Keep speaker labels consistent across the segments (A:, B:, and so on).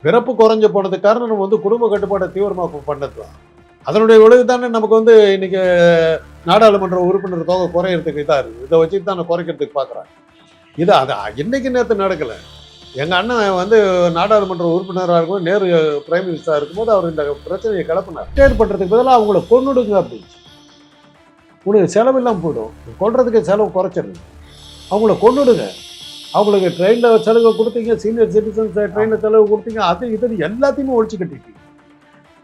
A: பிறப்பு குறைஞ்ச போனதுக்கு காரணம் நம்ம குடும்ப கட்டுப்பாட்டை தீவிரமாக பண்ணதுதான். அதனுடைய விளைவு தானே நமக்கு இன்னைக்கு நாடாளுமன்ற உறுப்பினர் தொகை குறையறதுக்கு இதாக இருக்குது. இதை வச்சுட்டு தான் குறைக்கிறதுக்கு பார்க்குறாங்க. இது அது இன்னைக்கு நேற்று நடக்கலை. எங்கள் அண்ணன் நாடாளுமன்ற உறுப்பினராக இருக்கும்போது, நேரு பிரைம் மினிஸ்டராக இருக்கும்போது அவர் இந்த பிரச்சனையை கிளப்பினார். ரிட்டையர் பண்ணுறதுக்கு பதிலாக அவங்கள கொன்னுடுங்க அப்படின்னு. உனக்கு செலவு இல்லாமல் போய்டும், கொள்றதுக்கு செலவு குறைச்சிருங்க, அவங்கள கொன்னுடுங்க. அவங்களுக்கு ட்ரெயினில் செலவு கொடுத்தீங்க, சீனியர் சிட்டிசன்ஸ் ட்ரெயினில் செலவு கொடுத்தீங்க, அது இது எல்லாத்தையுமே ஒழிச்சு கட்டிட்டீங்க.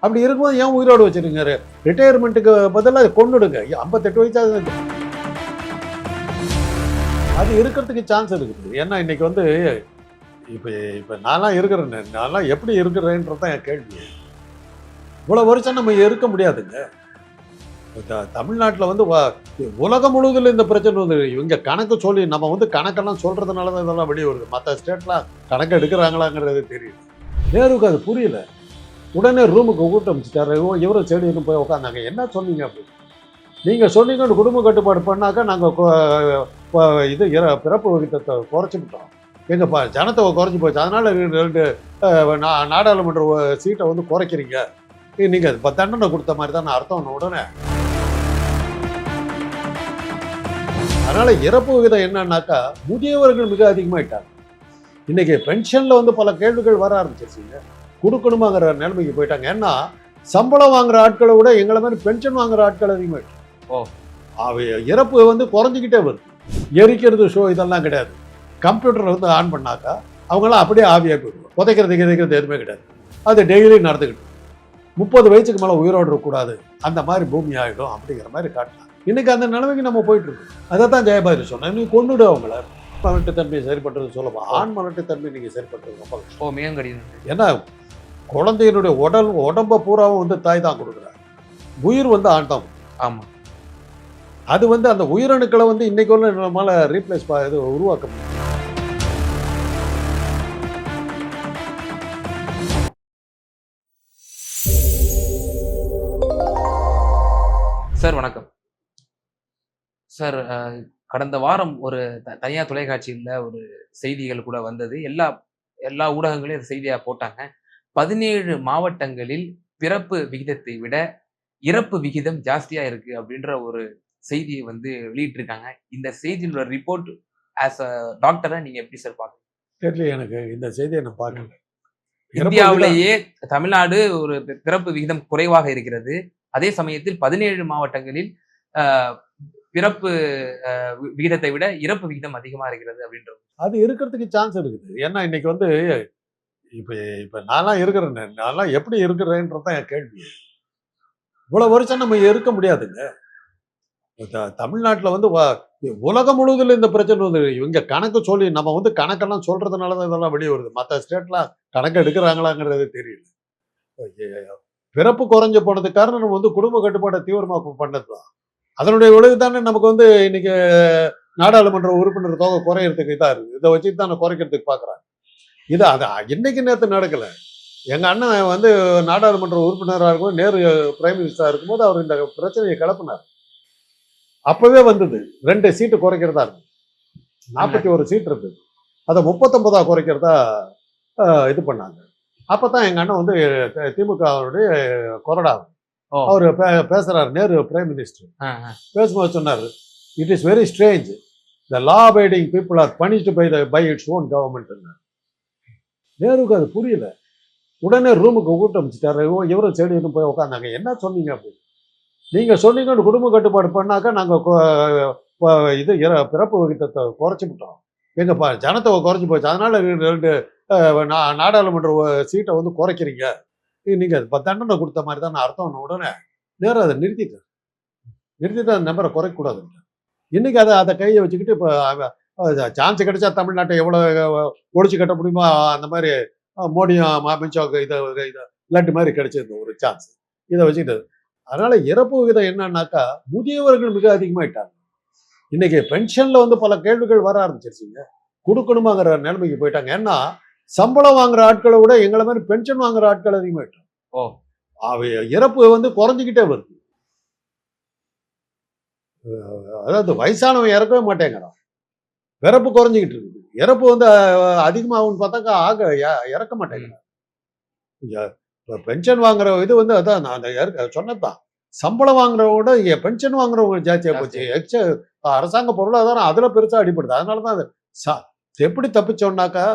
A: அப்படி இருக்கும்போது ஏன் உயிரோடு வச்சுருங்க? ரிட்டையர்மெண்ட்டுக்கு பதிலாக கொன்னுடுங்க. 58 வயசாக அது இருக்கிறதுக்கு சான்ஸ் இருக்குது. ஏன்னா இன்னைக்கு இப்போ இப்போ நான்லாம் இருக்கிறேன், நான்லாம் எப்படி இருக்கிறேன்றது தான் என் கேள்வி. இவ்வளோ வருஷம் நம்ம இருக்க முடியாதுங்க. தமிழ்நாட்டில் உலகம் முழுவதில் இந்த பிரச்சனை இவங்க கணக்கு சொல்லி நம்ம கணக்கெல்லாம் சொல்றதுனால தான் இதெல்லாம் வெளியே வருது. மற்ற ஸ்டேட்லாம் கணக்கு எடுக்கிறாங்களாங்கிறது தெரியல. நேருக்கு அது புரியல. உடனே ரூமுக்கு கூட்டம் அமைச்சிட்டாரு. இவரும் செடின்னு போய் உட்காந்தாங்க. என்ன சொன்னீங்க அப்படின்னு? நீங்கள் சொன்னீங்கன்னு குடும்ப கட்டுப்பாடு பண்ணாக்கா நாங்கள் இது பிறப்பு விகிதத்தை குறைச்சிக்கிட்டோம், எங்கள் ஜனத்தொகை குறைஞ்சி போச்சு, அதனால 2 நாடாளுமன்ற சீட்டை குறைக்கிறீங்க, நீங்கள் தண்டனை கொடுத்த மாதிரி தான் அர்த்தம். உடனே அதனால இறப்பு விகிதம் என்னன்னாக்கா முதியவர்கள் மிக அதிகமாயிட்டாங்க. இன்னைக்கு பென்ஷன்ல பல கேள்விகள் வர ஆரம்பிச்சிருச்சுங்க. கொடுக்கணுமாங்கிற நிலைமைக்கு போயிட்டாங்க. ஏன்னா சம்பளம் வாங்குற ஆட்களை விட எங்களை மாதிரி பென்ஷன் வாங்குற ஆட்கள் அதிகமாயிட்டு. இறப்பு குறைஞ்சிக்கிட்டே வருது. எரிக்கிறது ஷோ இதெல்லாம் கிடையாது. கம்ப்யூட்டர் ஆன் பண்ணாக்கா அவங்களாம் அப்படியே ஆவியாக போயிடுவோம். புதைக்கிறது எதுவுமே கிடையாது. அது டெய்லி நடந்துக்கிட்டு 30 வயசுக்கு மேலே உயிரோடு இருக்கக்கூடாது, அந்த மாதிரி பூமி ஆகிடும் அப்படிங்கிற மாதிரி காட்டலாம். இன்னைக்கு அந்த நிலைமைக்கு நம்ம போயிட்டு இருக்கோம். அதை தான் ஜெயபாரதி சொன்னேன். நீ கொண்டுடு அவங்கள. மலட்டுத்தன்மையை சரி பண்ணுறது சொல்லலாம். ஆண் மலட்டுத்தன்மை நீங்கள் சரி பண்ணுறது ரொம்ப கஷ்டம்.
B: மிகவும் கடினம்.
A: ஏன்னா குழந்தையினுடைய உடம்பை பூராவும் தாய் தான் கொடுக்குறாங்க, உயிர் ஆண் தான்.
B: ஆமாம்.
A: அது அந்த உயிரணுக்களை இன்னைக்கு நம்மளால ரீப்ளேஸ் உருவாக்க முடியும்.
B: சார் வணக்கம். சார், கடந்த வாரம் ஒரு தனியார் தொலைக்காட்சியில் ஒரு செய்திகள் கூட வந்தது. எல்லா ஊடகங்களையும் அந்த செய்தியாக போட்டாங்க. 17 மாவட்டங்களில் பிறப்பு விகிதத்தை விட இறப்பு விகிதம் ஜாஸ்தியா இருக்கு அப்படின்ற ஒரு செய்தியை வெளியிட்டிருக்காங்க. இந்த செய்தியோட ரிப்போர்ட் ஆஸ் அ டாக்டரா நீங்க எப்படி சார் பாக்குறீங்க?
A: தெரியல, எனக்கு இந்த செய்தியை நான் பார்க்கல.
B: இந்தியாவிலேயே தமிழ்நாடு ஒரு பிறப்பு விகிதம் குறைவாக இருக்கிறது. அதே சமயத்தில் 17 மாவட்டங்களில் பிறப்பு விகிதத்தை விட இறப்பு விகிதம் அதிகமா இருக்கிறது அப்படின்றது.
A: அது இருக்கிறதுக்கு சான்ஸ் இருக்குது. ஏன்னா இன்னைக்கு இப்போ இப்போ நான்லாம் இருக்கிறேன், நான்லாம் எப்படி இருக்கிறேன்றது தான் என் கேள்வி. இவ்வளோ வருஷம் நம்ம இருக்க முடியாதுங்க. தமிழ்நாட்டில் உலகம் முழுவதில் இந்த பிரச்சனை இவங்க கணக்கு சொல்லி நம்ம கணக்கெல்லாம் சொல்றதுனால தான் இதெல்லாம் வெளியே வருது. மற்ற ஸ்டேட்லாம் கணக்கு எடுக்கிறாங்களாங்கிறது தெரியல. பிறப்பு குறைஞ்ச போனதுக்கு காரணம் நம்ம குடும்ப கட்டுப்பாட்டை தீவிரமாக பண்ணதுதான். அதனுடைய விளைவு தானே நமக்கு இன்னைக்கு நாடாளுமன்ற உறுப்பினர் தொகை குறையறதுக்கு இதாக இருக்குது. இதை வச்சுட்டு தான் குறைக்கிறதுக்கு பார்க்குறாங்க. இது அது இன்னைக்கு நேற்று நடக்கலை. எங்கள் அண்ணன் நாடாளுமன்ற உறுப்பினராக இருக்கும்போது, நேரு பிரைம் மினிஸ்டராக இருக்கும்போது அவர் இந்த பிரச்சனையை கிளப்பினார். அப்பவே 2 சீட்டு குறைக்கிறதா இருக்கு. 41 சீட் இருந்தது, அதை 39 குறைக்கிறதா இது பண்ணாங்க. அப்போ தான் எங்கள் அண்ணன் திமுகவுடைய கொறடா அவர் பேசுறாரு. நேரு பிரைம் மினிஸ்டர் பேசும்போது சொன்னார், it is very strange, the law abiding people are punished by its own government. நேருக்கு அது புரியல. உடனே ரூமுக்கு கூட்டம் அமைச்சிட்டாரு. இவரும் செடின்னு போய் உட்காந்தாங்க. என்ன சொன்னீங்க அப்படின்னு? நீங்கள் சொன்னீங்கன்னு குடும்ப கட்டுப்பாடு பண்ணாக்கா நாங்கள் இது பிறப்பு விகிதத்தை குறைச்சிக்கிட்டோம், எங்கள் ஜனத்தொகை குறைஞ்சி போச்சு, அதனால 2 நாடாளுமன்ற சீட்டை குறைக்கிறீங்க, நீங்கள் தண்டனை கொடுத்த மாதிரி தான் அர்த்தம். உடனே நேரம் அதை நிறுத்திட்டு அந்த நம்பரை குறைக்கக்கூடாது. இன்னைக்கு அதை கையை வச்சுக்கிட்டு இப்போ சான்ஸ் கிடைச்சா தமிழ்நாட்டை எவ்வளோ ஒழிச்சு கட்ட முடியுமோ அந்த மாதிரி மோடியும் அமித்ஷாவுக்கு இதை லட்டு மாதிரி கிடைச்சது ஒரு சான்ஸ், இதை வச்சுக்கிட்டு. அதனால இறப்பு விகிதம் என்னன்னாக்கா முதியவர்கள் மிக அதிகமாயிட்டாங்க. இன்னைக்கு பென்ஷன்ல பல கேள்விகள் வர ஆரம்பிச்சிருச்சுங்க. கொடுக்கணுமாங்கிற நிலைமைக்கு போயிட்டாங்க. ஏன்னா சம்பளம் வாங்குற ஆட்களை விட எங்களை மாதிரி பென்ஷன் வாங்குற ஆட்கள் அதிகமாயிட்டாங்க. இறப்பு குறைஞ்சிக்கிட்டே வருது. அதாவது வயசானவன் இறக்கவே மாட்டேங்கிறான், பிறப்பு குறைஞ்சிக்கிட்டு இருக்குது. இறப்பு அதிகமாகும்னு பார்த்தாக்கா இறக்க மாட்டேங்கிறான். இப்போ பென்ஷன் வாங்குற இது வந்து அதான் நான் அந்த சொன்னதான், சம்பளம் வாங்குறவங்க விட பென்ஷன் வாங்குறவங்க ஜாஸ்தியாக போச்சு. அரசாங்க பொருளாதாரம் அதில் பெருசாக அடிபடுது. அதனால தான் அது ச எப்படி தப்பிச்சோம்னாக்கா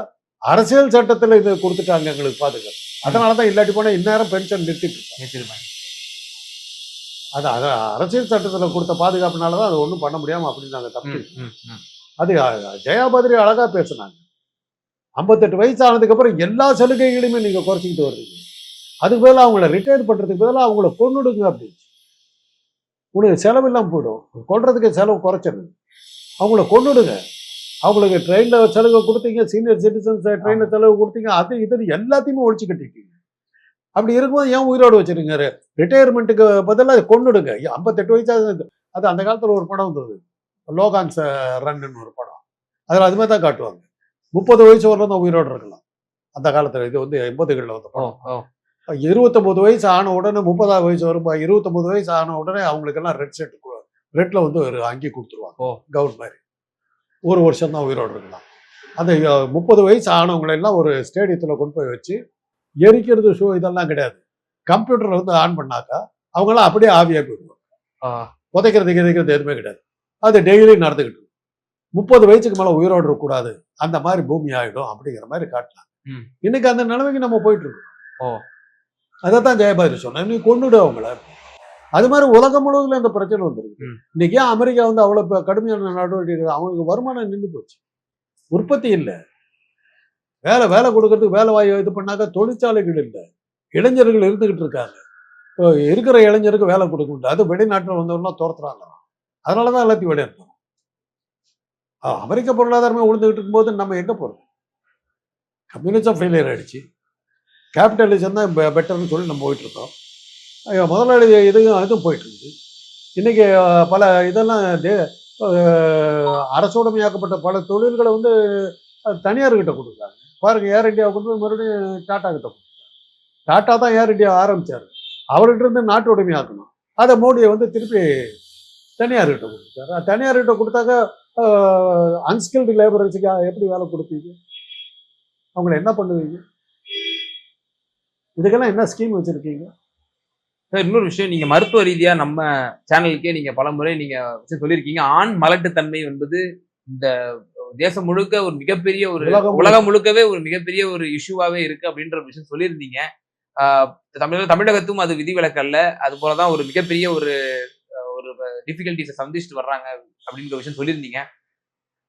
A: அரசியல் சட்டத்தில் இது கொடுத்துட்டாங்க எங்களுக்கு பாதுகாப்பு. அதனால தான் இல்லாட்டி போனால் இந்நேரம் பென்ஷன் நிறுத்திட்டு அது அரசியல் சட்டத்தில் கொடுத்த பாதுகாப்புனால தான் அது ஒன்றும் பண்ண முடியாமல் அப்படின்னு நாங்கள் தப்பு. அது ஜெயாபத்ரி அழகா பேசுனாங்க. 58 வயசு ஆனதுக்கப்புறம் எல்லா சலுகைகளையுமே நீங்கள் குறைச்சிக்கிட்டு வர்றீங்க. அதுக்கு பதிலாக அவங்கள ரிட்டையர் பண்ணுறதுக்கு பதிலாக அவங்கள கொன்னுடுங்க அப்படின்னு. உங்களுக்கு செலவு இல்லாமல் போயிடும். கொல்றதுக்கு செலவு குறைச்சிருங்க. அவங்கள கொன்னுடுங்க. அவங்களுக்கு ட்ரெயினில் செலவு கொடுத்தீங்க, சீனியர் சிட்டிசன்ஸ் ட்ரெயினில் செலவு கொடுத்தீங்க, அது இது எல்லாத்தையுமே ஒழிச்சு கட்டிட்டீங்க. அப்படி இருக்கும்போது ஏன் உயிரோடு வச்சிருங்க? ரிட்டையர்மெண்ட்டுக்கு பதிலாக கொன்னுடுங்க. 58 வயசாக அது அந்த காலத்தில் ஒரு படம் வந்தது, லோகான்ஸ் ரன்னு ஒரு படம். அதில் அது மாதிரி தான் காட்டுவாங்க. 30 வயசு வரலாம் தான் உயிரோடு இருக்கலாம் அந்த காலத்தில். இது வந்து 80களில் வந்த படம். 29 வயசு ஆன உடனே 30வது வயசு வரும். 29 வயசு ஆன உடனே அவங்களுக்கெல்லாம் ரெட்டில் வந்து ஒரு அங்கி கொடுத்துருவாங்க, கவுன் மாதிரி. ஒரு வருஷம் தான் உயிரோடு இருக்கலாம். அந்த 30 வயசு ஆனவங்களெல்லாம் ஒரு ஸ்டேடியத்தில் கொண்டு போய் வச்சு எரிக்கிறது, ஷோ இதெல்லாம் கிடையாது. கம்ப்யூட்டர் வந்து ஆன் பண்ணாக்கா அவங்களாம் அப்படியே ஆவியாக போயிடுவாங்க. புதைக்கிறது எதுவுமே கிடையாது. அது டெய்லி நடந்துக்கிட்டு 30 வயசுக்கு மேலே உயிரோடு இருக்கக்கூடாது, அந்த மாதிரி பூமி ஆகிடும் அப்படிங்கிற மாதிரி காட்டலாம். இன்னைக்கு அந்த நிலைமைக்கு நம்ம போயிட்டு இருக்கோம். அதை தான் ஜெயபாதிரி சொன்னேன், நீ கொண்டுடு அவங்கள. அது மாதிரி உலகம் முழுவதும் இந்த பிரச்சனை வந்துருக்கு. இன்னைக்கு ஏன் அமெரிக்கா வந்து அவ்வளோ கடுமையான நடவடிக்கை? அவங்களுக்கு வருமானம் நின்று போச்சு, உற்பத்தி இல்லை. வேலை கொடுக்கறதுக்கு வேலை வாய்ப்பு இது பண்ணாக்க தொழிற்சாலைகள் இல்லை, இளைஞர்கள் இருந்துகிட்டு இருக்காங்க. இப்போ இருக்கிற இளைஞருக்கு வேலை கொடுக்க முடியல. அது வெளிநாட்டில் வந்தவங்கன்னா துரத்துறாங்க. அதனால தான் எல்லாத்தையும் வெளியேற்றோம். அமெரிக்க பொருளாதாரமே உழுந்துகிட்டு இருக்கும்போது நம்ம எங்கே போகிறோம்? கம்யூனிசம் ஃபெயிலியர் ஆகிடுச்சு, கேபிட்டலிசம் தான் பெட்டர்னு சொல்லி நம்ம போயிட்டுருக்கோம். முதலாளி இதுவும் போயிட்டு இருக்குது. இன்றைக்கி பல இதெல்லாம் அரசுடைமையாக்கப்பட்ட பல தொழில்களை வந்து தனியார்கிட்ட கொடுக்குறாங்க. பாருங்கள், ஏர் இந்தியாவை கொண்டு போய் மறுபடியும் டாட்டா கிட்ட கொடுக்குறாங்க. டாட்டா தான் ஏர் இந்தியா ஆரம்பித்தார். அவர்கிட்ட இருந்து நாட்டு உடைமையாக்கணும். அதை மோடியை வந்து திருப்பி தனியார்கிட்ட கொடுத்தாரு. தனியார்கிட்ட கொடுத்தாக்க அன்ஸ்கில்டு லேபரர்ஸுக்கு எப்படி வேலை கொடுப்பீங்க? அவங்கள என்ன பண்ணுவீங்க? இதுக்கெல்லாம் என்ன ஸ்கீம் வச்சுருக்கீங்க?
B: சார், இன்னொரு விஷயம், நீங்கள் மருத்துவ ரீதியாக நம்ம சேனலுக்கே நீங்கள் பல முறை நீங்கள் சொல்லியிருக்கீங்க, ஆண் மலட்டுத்தன்மை என்பது இந்த தேசம் முழுக்க ஒரு மிகப்பெரிய ஒரு உலகம் முழுக்கவே ஒரு மிகப்பெரிய ஒரு இஷ்யூவாகவே இருக்குது அப்படின்ற ஒரு விஷயம் சொல்லியிருந்தீங்க. தமிழகத்தும் அது விதிவிலக்கல்ல. அது போல தான் ஒரு மிகப்பெரிய ஒரு டிஃபிகல்ட்டிஸை சந்திச்சுட்டு வர்றாங்க அப்படின்ற விஷயம் சொல்லியிருந்தீங்க.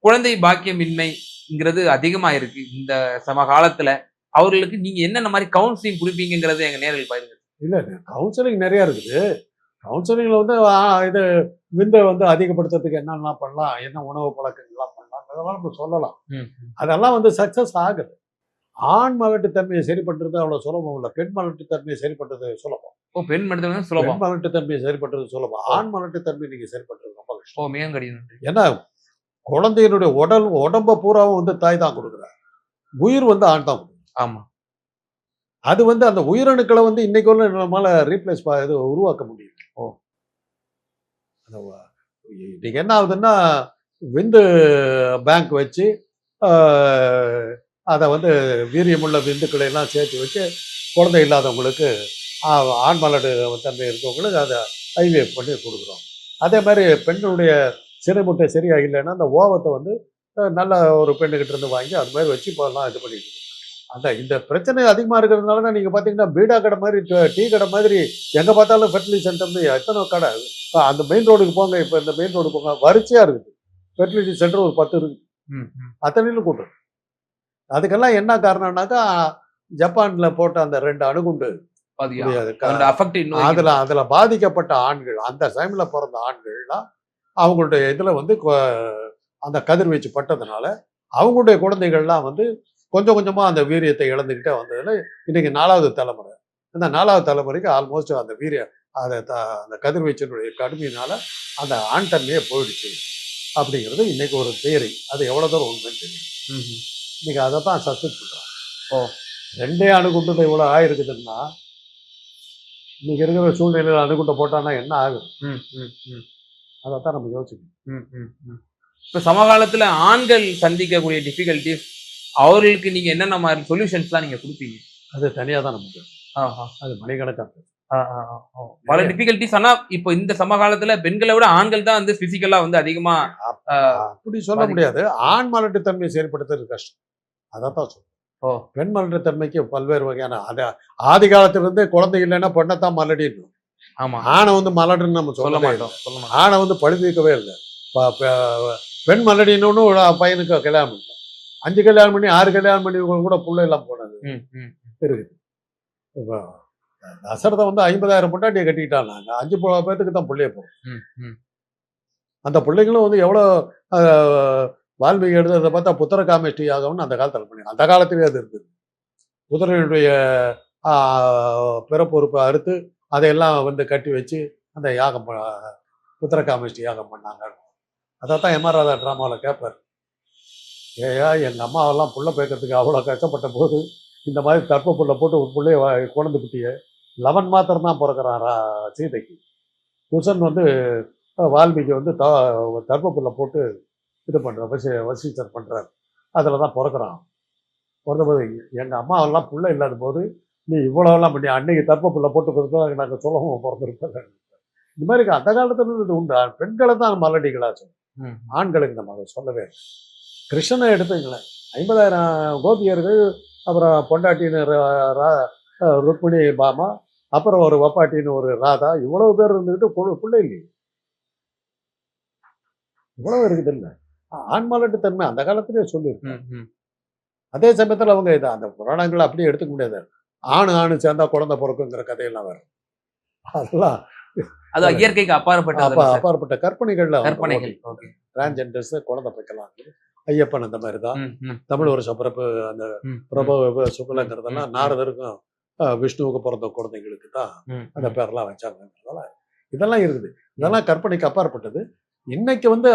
B: குழந்தை பாக்கியமின்மைங்கிறது அதிகமாக இருக்கு இந்த சமகாலத்துல. அவர்களுக்கு நீங்க என்னென்ன மாதிரி கவுன்சிலிங் கொடுப்பீங்கிறது எங்க நேரில் பயிருக்கு.
A: இல்லை, கவுன்சிலிங் நிறையா இருக்குது. கவுன்சிலிங்கில் வந்து இது விந்தை வந்து அதிகப்படுத்துறதுக்கு என்னென்னலாம் பண்ணலாம், என்ன உணவு பழக்கங்கள்லாம் பண்ணலாம், அதெல்லாம் நம்ம சொல்லலாம். அதெல்லாம் வந்து சக்ஸஸ் ஆகுது. ஆண் மலட்டுத்தன்மையை சரி பண்ணுறது அவ்வளோ சுலபம் இல்லை. பெண் மலட்டுத்தன்மையை சரி பண்ணுறது சுலபம்.
B: பெண் மலட்டுத்தன்மை
A: பெண் மலட்டுத்தன்மையை சரி பண்ணுறது சுலபம். ஆண் மலட்டுத்தன்மை நீங்கள் சரி பண்ணுறது ரொம்ப கஷ்டம்.
B: மிக கடினம்.
A: ஏன்னா குழந்தையினுடைய உடம்ப பூராவும் வந்து தாய் தான் கொடுக்குறாங்க, உயிர் வந்து ஆண் தான் கொடுக்குறாங்க.
B: ஆமாம்.
A: அது வந்து அந்த உயிரணுக்களை வந்து இன்னைக்கு ஒன்று நம்மளால ரீப்ளேஸ் இது உருவாக்க முடியும். இன்னைக்கு என்ன ஆகுதுன்னா, விந்து பேங்க் வச்சு அதை வந்து வீரியமுள்ள விந்துக்களை எல்லாம் சேர்த்து வச்சு குழந்தை இல்லாதவங்களுக்கு, ஆண் மலடு தன்மை இருக்கவங்களுக்கு அதை ஐவிஎஃப் பண்ணி கொடுக்குறோம். அதே மாதிரி பெண்களுடைய சிறைமுட்டை சரியாக இல்லைன்னா அந்த ஓவத்தை வந்து நல்ல ஒரு பெண்ணுக்கிட்ட இருந்து வாங்கி அது மாதிரி வச்சு இப்போலாம் இது பண்ணிட்டு இருக்கோம். அந்த இந்த பிரச்சனை அதிகமாக இருக்கிறதுனால தான் நீங்கள் பார்த்தீங்கன்னா பீடா கடை மாதிரி, டீ கடை மாதிரி எங்கே பார்த்தாலும் ஃபெர்டிலிட்டி சென்டர்னு எத்தனை கடை. அந்த மெயின் ரோடுக்கு போங்க, இப்போ இந்த மெயின் ரோடு போங்க, வரிசையாக இருக்குது. ஃபெர்டிலிட்டி சென்டர் ஒரு 10 இருக்குது. அத்தனையிலும் கூட்டம். அதுக்கெல்லாம் என்ன காரணம்னாக்கா, ஜப்பானில் போட்ட அந்த 2 அணுகுண்டு அதில் பாதிக்கப்பட்ட ஆண்கள், அந்த டைமில் பிறந்த ஆண்கள்லாம் அவங்களுடைய இதில் வந்து அந்த கதிர்வீச்சு பட்டதுனால அவங்களுடைய குழந்தைகள்லாம் வந்து கொஞ்சம் கொஞ்சமாக அந்த வீரியத்தை இழந்துக்கிட்டே வந்ததில் இன்றைக்கி 4வது தலைமுறை. அந்த 4வது தலைமுறைக்கு ஆல்மோஸ்ட் அந்த அந்த கதிர்வீச்சினுடைய கடுமையினால் அந்த ஆண் தன்மையே போயிடுச்சு அப்படிங்கிறது இன்றைக்கி ஒரு தியரி. அது எவ்வளோ தூரம் உண்மைன்னு தெரியும். இன்றைக்கி அதை தான் சஸ்பெக்ட் பண்ணுறாங்க. 2 அணுகுண்டு இவ்வளோ ஆயிருக்குதுன்னா இன்னைக்கு இருக்கிற சூழ்நிலையில் அணுகுண்டை போட்டான்னா என்ன ஆகும்? அதைத்தான் நம்ம யோசிக்கணும்.
B: இப்போ சமகாலத்தில் ஆண்கள் சந்திக்கக்கூடிய டிஃபிகல்ட்டிஸ், அவர்களுக்கு நீங்கள் என்னென்ன மாதிரி சொல்யூஷன்ஸ்லாம் நீங்கள் கொடுப்பீங்க?
A: அது தனியா தான் நமக்கு.
B: ஆஹா.
A: அது மணிக்கணக்கா.
B: பல டிஃபிகல்டிஸ். ஆனா இப்போ இந்த சமகாலத்துல பெண்களை விட ஆண்கள் தான் வந்து பிசிக்கலா வந்து அதிகமா
A: அப்படி சொல்ல முடியாது. ஆண் மலட்டுத்தன்மையை செயல்படுத்துறது கஷ்டம். அதான் சொல்றேன்.
B: ஓ
A: பெண் மலட்டுத்தன்மைக்கு பல்வேறு வகையான ஆதி காலத்துல இருந்தே குழந்தை இல்லைன்னா பெண்ணைத்தான் மலடின்னு.
B: ஆமா
A: ஆணை வந்து மலடுன்னு நம்ம
B: சொல்ல
A: சொல்லவே இல்லை.
B: மாட்டோம் சொல்ல மாட்டோம்.
A: ஆணை வந்து பழுதிக்கவே இல்லை. பெண் மலடின்னு ஒரு பையனுக்கு கல்யாணம் பண்ணிட்டான். 5 கல்யாணம் பண்ணி 6 கல்யாணம் பண்ணி கூட புள்ள எல்லாம் போனது இருக்குது. இப்போ தசரதை வந்து 50,000 பொண்டாட்டியை கட்டிக்கிட்டான். 5 பேத்துக்கு தான் பிள்ளைய போகும். அந்த பிள்ளைங்களும் வந்து எவ்வளோ வால்மீகி எழுதுறதை பார்த்தா புத்திர காமேஷ்டி யாகம்னு அந்த காலத்தில் பண்ணி, அந்த காலத்திலே அது இருக்குது. குதிரையுடைய பிறப்பொறுப்பை அறுத்து அதையெல்லாம் வந்து கட்டி வச்சு அந்த யாகம் புத்திர காமேஷ்டி யாகம் பண்ணாங்க. அதைத்தான் எம்.ஆர். ராதா ட்ராமாவில் கேட்பார். ஏயா எங்கள் அம்மாவெல்லாம் புள்ள பேக்கிறதுக்கு அவ்வளோ கஷ்டப்பட்ட போது இந்த மாதிரி தற்ப புள்ள போட்டு ஒரு பிள்ளைய குழந்தை குட்டியை 11 மாத்திரம் தான் பிறக்கிறான் சீதைக்கு. குசன் வந்து வால்மீகி வந்து தற்ப புள்ள போட்டு இது பண்ணுற வசீச்சர் பண்ணுறார். அதில் தான் பிறக்கிறான். பிறந்தபோது எங்கள் அம்மாவெல்லாம் புள்ள இல்லாத போது நீ இவ்வளோலாம் பண்ணி அன்னைக்கு தற்ப புள்ள போட்டு கொடுத்தா நாங்கள் சொல்லவும் பிறந்திருப்பேன். இந்த மாதிரி அந்த காலத்துல இது உண்டு. பெண்களை தான் மலடிகளாக சொல்லும், ஆண்களுக்கு நம்ம அதை சொல்லவே இல்லை. கிருஷ்ணனை எடுத்துங்களேன், 50,000 கோபியர்கள், அப்புறம் பொண்டாட்டின்னு ருக்மிணி பாமா, அப்புறம் ஒரு வப்பாட்டின்னு ஒரு ராதா, இவ்வளவு பேர் இருந்துக்கிட்டு பிள்ளை இல்லையே. இவ்வளவு இருக்குது இல்லை. ஆண்மலட்டு தன்மை அந்த காலத்திலே சொல்லியிருக்கு. அதே சமயத்தில் அவங்க இதை அந்த புராணங்களை அப்படியே எடுத்துக்க முடியாது. ஆணு சேர்ந்தா குழந்தை பிறக்குங்கிற கதையெல்லாம் வரும். அதெல்லாம்
B: அது இயற்கைக்கு
A: அப்பாற்பட்ட கற்பனைகள்ல
B: கற்பனைகள்.
A: டிரான்ஜெண்டர்ஸ் குழந்தை பிறக்கலாம். ஐயப்பன் அந்த மாதிரி தான். தமிழ் வருஷ பிறப்பு அந்த பிரபு சுக்லங்கிறதெல்லாம் நாரதருக்கும் விஷ்ணுவுக்கு பிறந்த குழந்தைங்களுக்கு தான் அந்த பேரெல்லாம் வச்சாங்கிறதால இதெல்லாம் இருக்குது. இதெல்லாம் கற்பனைக்கு அப்பாற்பட்டது. இன்னைக்கு வந்து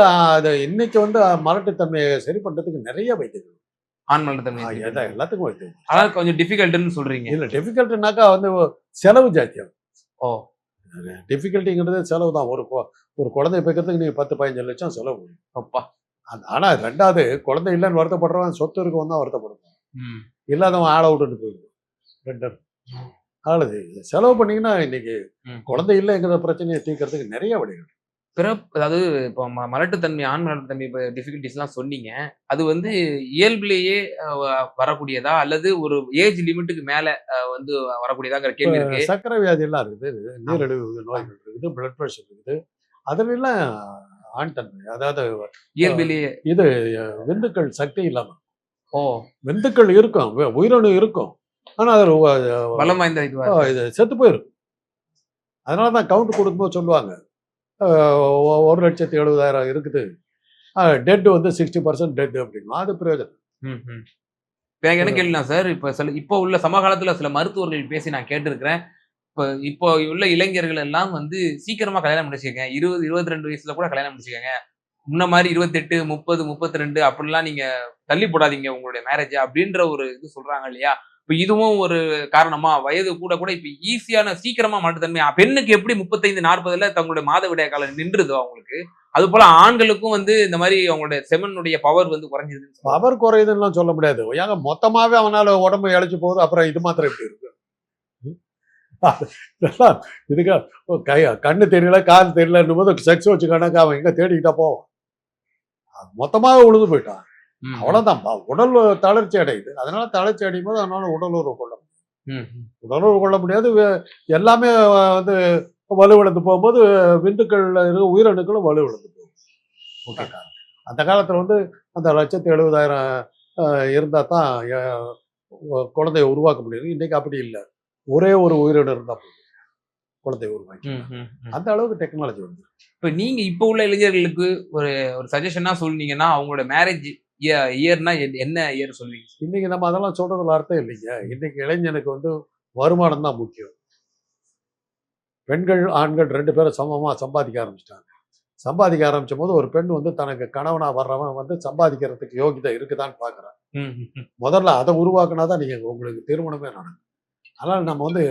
A: இன்னைக்கு வந்து மலட்டுத்தன்மையை சரி பண்றதுக்கு நிறைய வைத்தியங்கள்,
B: ஆண் மலட்டுத்தன்மை
A: எல்லாத்துக்கும் வைத்தியம்.
B: அதாவது கொஞ்சம் டிஃபிகல்ட்னு சொல்றீங்க.
A: இல்ல டிஃபிகல்ட்னாக்கா வந்து செலவு ஜாஸ்தியாகும்.
B: ஓ
A: டிஃபிகல்ட்டிங்கிறது செலவு தான். ஒரு குழந்தைய பெக்கிறதுக்கு நீங்க 10-15 லட்சம் செலவு.
B: அப்பா.
A: ஆனா ரெண்டாவது குழந்தை இல்லைன்னு வருத்தப்படுறவன் சொத்து இருக்கவன் தான் வருத்தப்படுவான். இல்லாதவன் ஆள விட்டுட்டு போயிடுவான். ரெண்டு ஆளுது செலவு பண்ணீங்கன்னா இன்னைக்கு குழந்தை இல்லைங்கிற பிரச்சனையை தீர்க்கறதுக்கு நிறைய வழிகள்.
B: அதாவது இப்போ மலட்டுத்தன்மை, ஆண் மலட்டுத்தன்மை இப்போ டிஃபிகல்டிஸ்லாம் சொன்னீங்க. அது வந்து இயல்பிலேயே வரக்கூடியதா அல்லது ஒரு ஏஜ் லிமிட்டுக்கு மேல வந்து வரக்கூடியதாங்கிற கேள்வி இருக்கு.
A: சர்க்கரை வியாதி எல்லாம் இருக்குது, நீரிழிவு நோய்கள் இருக்குது, பிளட் ப்ரெஷர் இருக்குது. அதுலாம் ஆண் தன்மை. அதாவது
B: இயல்பிலேயே
A: இது விந்துக்கள் சக்தி இல்லாம.
B: ஓ
A: விந்துக்கள் இருக்கும், உயிரணு இருக்கும், ஆனா அது
B: பலம் வாய்ந்த
A: இது செத்து போயிடும். அதனால தான் கவுண்ட் கொடுக்கும்போது சொல்லுவாங்க 1,70,000 இருக்குது, டெட் வந்து 60% டெட் அப்படின்னா அது பிரயோஜனம்.
B: என்ன கேள்வினா சார், இப்போ உள்ள சமகாலத்துல சில மருத்துவர்கள் பேசி நான் கேட்டிருக்கிறேன். இப்போ உள்ள இளைஞர்கள் எல்லாம் வந்து சீக்கிரமா கல்யாணம் முடிச்சுக்கங்க, 20-22 வயசுல கூட கல்யாணம் முடிச்சுக்கங்க. முன்ன மாதிரி 28, 30, 32 அப்படிலாம் நீங்க தள்ளி போடாதீங்க உங்களுடைய மேரேஜ் அப்படின்ற ஒரு இது சொல்றாங்க இல்லையா? இப்ப இதுவும் ஒரு காரணமா? வயது கூட கூட இப்ப ஈஸியான சீக்கிரமா மலட்டுத்தன்மை பெண்ணுக்கு எப்படி 35-40ல தங்களுடைய மாதவிடாய் காலம் நின்றுதோ அவங்களுக்கு, அது போல ஆண்களுக்கும் வந்து இந்த மாதிரி அவங்களுடைய செமனுடைய பவர் வந்து குறைஞ்சிருது.
A: பவர் குறையுதுன்னு சொல்ல முடியாது. ஏங்க மொத்தமாவே அவனால உடம்பு இழைச்சு போகுது, அப்புறம் இது மாத்திரம் எப்படி இருக்கு? இதுக்கு கண்ணு தெரியல காது தெரியலன்னும் போது செக்ஸ் வச்சு கணக்கு அவன் எங்க தேடிக்கிட்டா போவான். மொத்தமாக உழுது போயிட்டான், அவ்வளவுதான். உடல் தளர்ச்சி அடையுது. அதனால தளர்ச்சி அடையும் போது அதனால உடலுறவு கொள்ள முடியும். உடலுறவு கொள்ள முடியாது. எல்லாமே வந்து வலுவிழந்து போகும்போது விந்துக்கள் உயிரணுக்களும் வலுவிழந்து போகும். அந்த காலத்துல வந்து அந்த 1,70,000 இருந்தா தான் குழந்தைய உருவாக்க முடியும். இன்னைக்கு அப்படி இல்லை. ஒரே ஒரு உயிரினம் இருந்தா போதும் குழந்தைய உருவாக்கி. அந்த அளவுக்கு டெக்னாலஜி வந்து.
B: இப்ப நீங்க இப்ப உள்ள இளைஞர்களுக்கு ஒரு சஜஷனா சொன்னீங்கன்னா அவங்களோட மேரேஜ் இயர்னா என்ன இயர் சொல்லுவீங்க?
A: இன்னைக்கு நம்ம அதெல்லாம் சொல்றதுல அர்த்தம் இல்லைங்க. இன்னைக்கு இளைஞனுக்கு வந்து வருமானம் தான் முக்கியம். பெண்கள் ஆண்கள் 2 பேரும் சமமா சம்பாதிக்க ஆரம்பிச்சிட்டாங்க. சம்பாதிக்க ஆரம்பிச்ச போது ஒரு பெண் வந்து தனக்கு கணவனா வர்றவன் வந்து சம்பாதிக்கிறதுக்கு யோகிதை இருக்குதான்னு பாக்குறான். முதல்ல அதை உருவாக்குனாதான் நீங்க உங்களுக்கு திருமணமே நடக்கும். அதனால நம்ம வந்து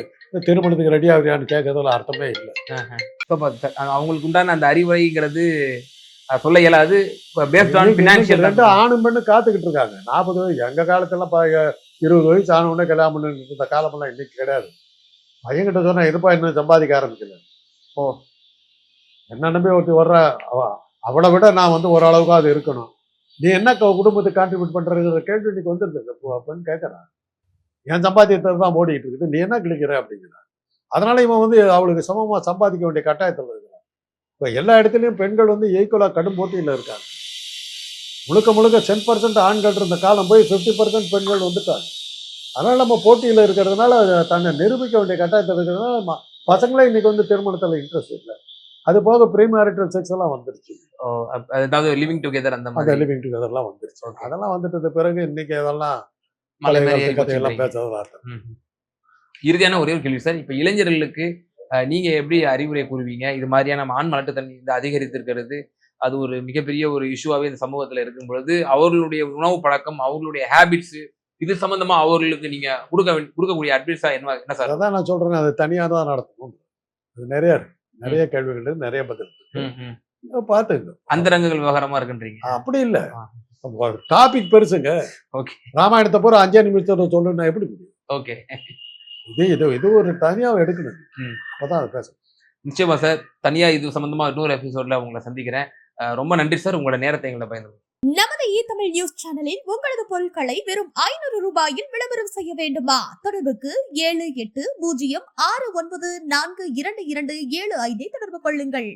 A: திருமணத்துக்கு ரெடி ஆகுறியான்னு கேட்கறதுல அர்த்தமே இல்லை.
B: அவங்களுக்கு உண்டான அந்த அறிவுரைங்கிறது சொல்ல இயலாது.
A: ஆணும் பெண்ணு காத்துக்கிட்டு இருக்காங்க. 40 வயசு எங்க காலத்துல 20 வயசு ஆன உடனே கல்யாணம் பண்ணிட்டு இருந்த காலமெல்லாம் இன்னைக்கு கிடையாது. பையன்கிட்ட சொன்னா இருப்பா இன்னும் சம்பாதிக்க ஆரம்பிக்கல.
B: ஓ!
A: என்ன நம்பி ஒருத்தி வர்றா, அவளை விட நான் வந்து ஓரளவுக்கு அது இருக்கணும். நீ என்ன குடும்பத்துக்கு கான்ட்ரிபியூட் பண்றதுங்கிற கேள்வி இன்னைக்கு வந்துருது. அப்படின்னு கேட்கறான். என் சம்பாத்தியத்தை தான் ஓடிட்டு இருக்குது, நீ என்ன கிழிக்கிற அப்படிங்கிறான். அதனால இவன் வந்து அவளுக்கு சமமா சம்பாதிக்க வேண்டிய கட்டாயத்தில் இருக்கிறான். இப்போ எல்லா இடத்துலையும் பெண்கள் வந்து ஈக்குவலா கடும் போட்டியில் இருக்காங்க. முழுக்க முழுக்க 10% ஆண்கள் இருந்த காலம் போய் 50% பெண்கள் வந்துட்டாங்க. அதனால நம்ம போட்டியில் இருக்கிறதுனால தன்னை நிரூபிக்க வேண்டிய கட்டாயத்தில் இருக்கிறதுனால பசங்களே இன்னைக்கு வந்து திருமணத்தில் இன்ட்ரெஸ்ட் இல்லை. அது போக ப்ரீமேரிட்டல் செக்ஸ் எல்லாம் வந்துருச்சு.
B: ஓ! அதாவது லிவிங் டுகெதர் அந்த
A: அந்த
B: மாதிரி.
A: லிவிங் டுகெதர்லாம் வந்துருச்சு.
B: ஓகே.
A: அதெல்லாம் வந்துட்டது பிறகு இன்னைக்கு அதெல்லாம்
B: மலை
A: பழைய
B: மாரி
A: காலத்து
B: ஏறி
A: கதையெல்லாம்
B: போச்சுன்றீங்க.
A: பேசுறதா அர்த்தம்.
B: ம்ஹ்ம். இறுதியான ஒரே ஒரு கேள்வி சார். இப்ப இளைஞர்களுக்கு நீங்க எப்படி அறிவுரை கூறுவீங்க? இது மாதிரியான ஆண் மலட்டுத்தன்மை வந்து அதிகரித்திருக்கிறது. அது ஒரு மிகப்பெரிய ஒரு இஷ்யூவாவே இந்த சமூகத்துல இருக்கும் பொழுது, அவர்களுடைய உணவு பழக்கம், அவர்களுடைய ஹேபிட்ஸ் இது சம்பந்தமா அவர்களுக்கு நீங்க குடுக்கக்கூடிய அட்வைஸா என்ன சார்?
A: அதான் நான் சொல்றேன், அது தனியா தான் நடத்தணும். அது நிறைய இருக்கு. நிறைய கேள்விகள் இருக்கு, நிறைய பதில் இருக்கு.
B: ம், ம்.
A: பார்த்துங்க.
B: அந்தரங்கங்கள் விவகாரமா இருக்குன்றீங்க.
A: அப்படி இல்ல.
B: ஆ.
A: டாபிக் பெருசுங்க.
B: ஓகே,
A: ராமாயணத்தை பூரா 5 நிமிஷத்துல சொல்லணும்னா எப்படி முடியும்?
B: ஓகே.
A: இது ஒரு தனியா எடுக்கணும்.
B: ம்.
A: அப்பதான் அது பேசணும்.
B: நிச்சயமா சார். தனியா இது சம்பந்தமா இன்னொரு எபிசோட்ல உங்கள சந்திக்கிறேன். ரொம்ப நன்றி சார். உங்களோட நேரத்தை எங்கள்ட்ட பகிர்ந்ததுக்கு.
C: நமது இ-தமிழ் நியூஸ் சேனலில் உங்களது பொருட்களை வெறும் 500 ரூபாயில் விளம்பரம் செய்ய வேண்டுமா? தொடர்புக்கு 7806942275 தொடர்பு கொள்ளுங்கள்.